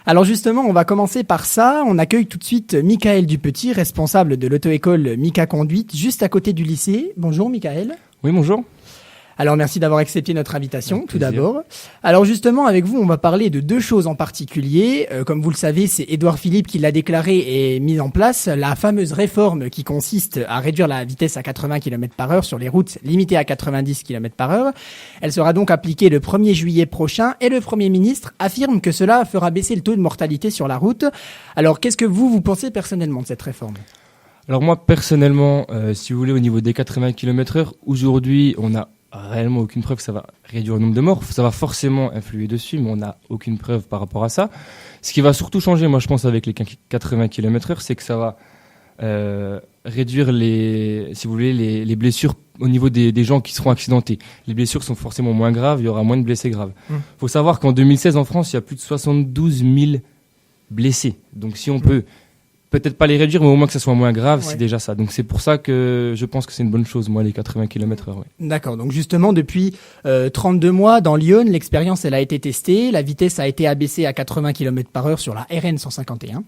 Alors justement, on va commencer par ça. On accueille tout de suite Michael Dupetit, responsable de l'auto-école Mika Conduite, juste à côté du lycée. Bonjour Michael. Oui, bonjour. Alors merci d'avoir accepté notre invitation, Avec tout plaisir. d'abord. Alors justement, avec vous, on va parler de deux choses en particulier. Comme vous le savez, c'est Édouard Philippe qui l'a déclaré et mis en place, la fameuse réforme qui consiste à réduire la vitesse à 80 km/h sur les routes limitées à 90 km/h. Elle sera donc appliquée le 1er juillet prochain et le Premier ministre affirme que cela fera baisser le taux de mortalité sur la route. Alors qu'est-ce que vous pensez personnellement de cette réforme ? Alors moi, personnellement, si vous voulez, au niveau des 80 km/h, aujourd'hui, on n'a réellement aucune preuve que ça va réduire le nombre de morts. Ça va forcément influer dessus, mais on n'a aucune preuve par rapport à ça. Ce qui va surtout changer, moi je pense, avec les 80 km/h, c'est que ça va réduire si vous voulez, les blessures au niveau des gens qui seront accidentés. Les blessures sont forcément moins graves, il y aura moins de blessés graves. Faut savoir qu'en 2016, en France, il y a plus de 72 000 blessés. Donc si on peut peut-être pas les réduire, mais au moins que ça soit moins grave, c'est déjà ça. Donc c'est pour ça que je pense que c'est une bonne chose, moi, les 80 km/h. Ouais. D'accord, donc justement, depuis 32 mois, dans Lyon, l'expérience, elle a été testée. La vitesse a été abaissée à 80 km/h sur la RN 151.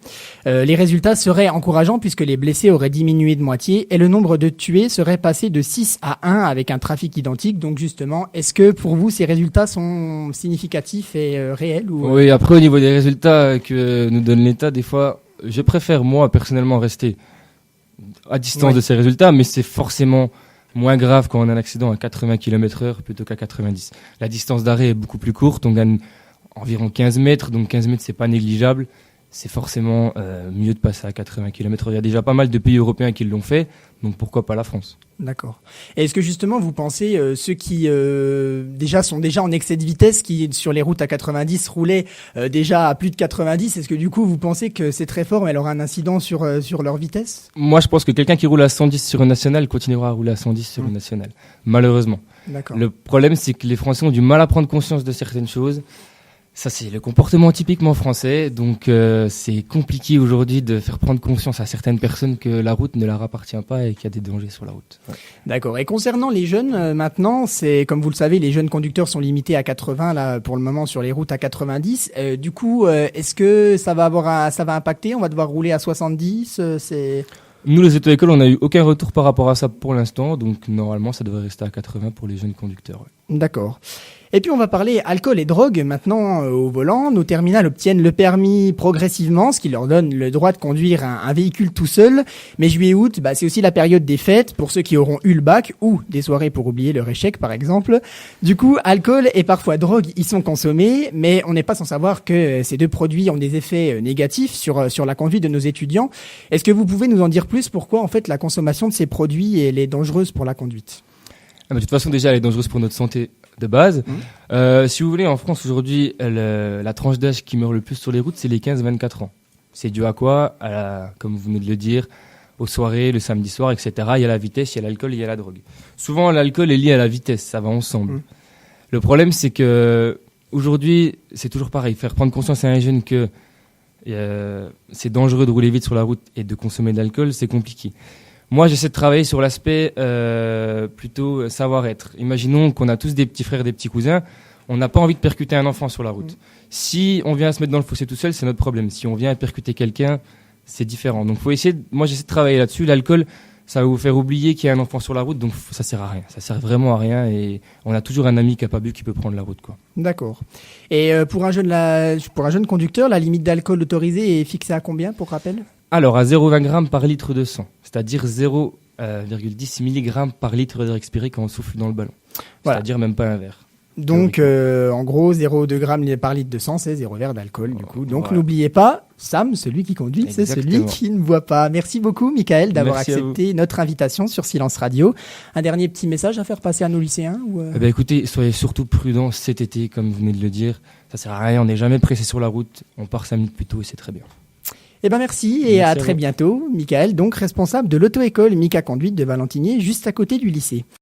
Les résultats seraient encourageants puisque les blessés auraient diminué de moitié et le nombre de tués serait passé de 6 à 1 avec un trafic identique. Donc justement, est-ce que pour vous, ces résultats sont significatifs et réels ou... Oui, après, au niveau des résultats que nous donne l'État, des fois... Je préfère, moi, personnellement, rester à distance de ces résultats, mais c'est forcément moins grave quand on a un accident à 80 km/h plutôt qu'à 90. La distance d'arrêt est beaucoup plus courte, on gagne environ 15 mètres, donc 15 mètres, c'est pas négligeable. C'est forcément mieux de passer à 80 km/h. Il y a déjà pas mal de pays européens qui l'ont fait, donc pourquoi pas la France ? D'accord. Et est-ce que justement vous pensez ceux qui sont déjà en excès de vitesse, qui sur les routes à 90 roulaient déjà à plus de 90, est-ce que du coup vous pensez que cette réforme elle aura un incident sur leur vitesse ? Moi je pense que quelqu'un qui roule à 110 sur une nationale continuera à rouler à 110 sur une nationale, malheureusement. D'accord. Le problème c'est que les Français ont du mal à prendre conscience de certaines choses. Ça, c'est le comportement typiquement français. Donc, c'est compliqué aujourd'hui de faire prendre conscience à certaines personnes que la route ne leur appartient pas et qu'il y a des dangers sur la route. Ouais. D'accord. Et concernant les jeunes, maintenant, c'est comme vous le savez, les jeunes conducteurs sont limités à 80 là pour le moment sur les routes à 90. Du coup, est-ce que ça va impacter ? On va devoir rouler à 70 Nous, les auto-écoles, on n'a eu aucun retour par rapport à ça pour l'instant. Donc, normalement, ça devrait rester à 80 pour les jeunes conducteurs. Ouais. D'accord. Et puis on va parler alcool et drogue maintenant au volant. Nos terminales obtiennent le permis progressivement, ce qui leur donne le droit de conduire un véhicule tout seul. Mais juillet-août, c'est aussi la période des fêtes pour ceux qui auront eu le bac ou des soirées pour oublier leur échec par exemple. Du coup, alcool et parfois drogue y sont consommés, mais on n'est pas sans savoir que ces deux produits ont des effets négatifs sur la conduite de nos étudiants. Est-ce que vous pouvez nous en dire plus pourquoi en fait la consommation de ces produits elle est dangereuse pour la conduite ? De toute façon, déjà, elle est dangereuse pour notre santé de base. Si vous voulez, en France, aujourd'hui, la tranche d'âge qui meurt le plus sur les routes, c'est les 15-24 ans. C'est dû à quoi ? Comme vous venez de le dire, aux soirées, le samedi soir, etc. Il y a la vitesse, il y a l'alcool, il y a la drogue. Souvent, l'alcool est lié à la vitesse, ça va ensemble. Le problème, c'est que aujourd'hui, c'est toujours pareil. Faire prendre conscience à un jeune que c'est dangereux de rouler vite sur la route et de consommer de l'alcool, c'est compliqué. Moi, j'essaie de travailler sur l'aspect plutôt savoir-être. Imaginons qu'on a tous des petits frères, des petits cousins. On n'a pas envie de percuter un enfant sur la route. Si on vient à se mettre dans le fossé tout seul, c'est notre problème. Si on vient à percuter quelqu'un, c'est différent. Donc, moi, j'essaie de travailler là-dessus. L'alcool, ça va vous faire oublier qu'il y a un enfant sur la route. Donc, ça sert à rien. Ça sert vraiment à rien. Et on a toujours un ami qui n'a pas bu qui peut prendre la route, quoi. D'accord. Et pour un jeune conducteur, la limite d'alcool autorisée est fixée à combien, pour rappel ? Alors, à 0,20 g par litre de sang, c'est-à-dire 0,10 mg par litre d'air expiré quand on souffle dans le ballon. Voilà. C'est-à-dire même pas un verre. Donc, en gros, 0,2 g par litre de sang, c'est 0 verre d'alcool, du coup. Donc, N'oubliez pas, Sam, celui qui conduit, c'est celui qui ne boit pas. Merci beaucoup, Michael, d'avoir accepté notre invitation sur Silence Radio. Un dernier petit message à faire passer à nos lycéens Écoutez, soyez surtout prudents cet été, comme vous venez de le dire. Ça sert à rien, on n'est jamais pressé sur la route. On part 5 minutes plus tôt et c'est très bien. Merci et à très bientôt. Michael, donc responsable de l'auto-école Mika Conduite de Valentinier, juste à côté du lycée.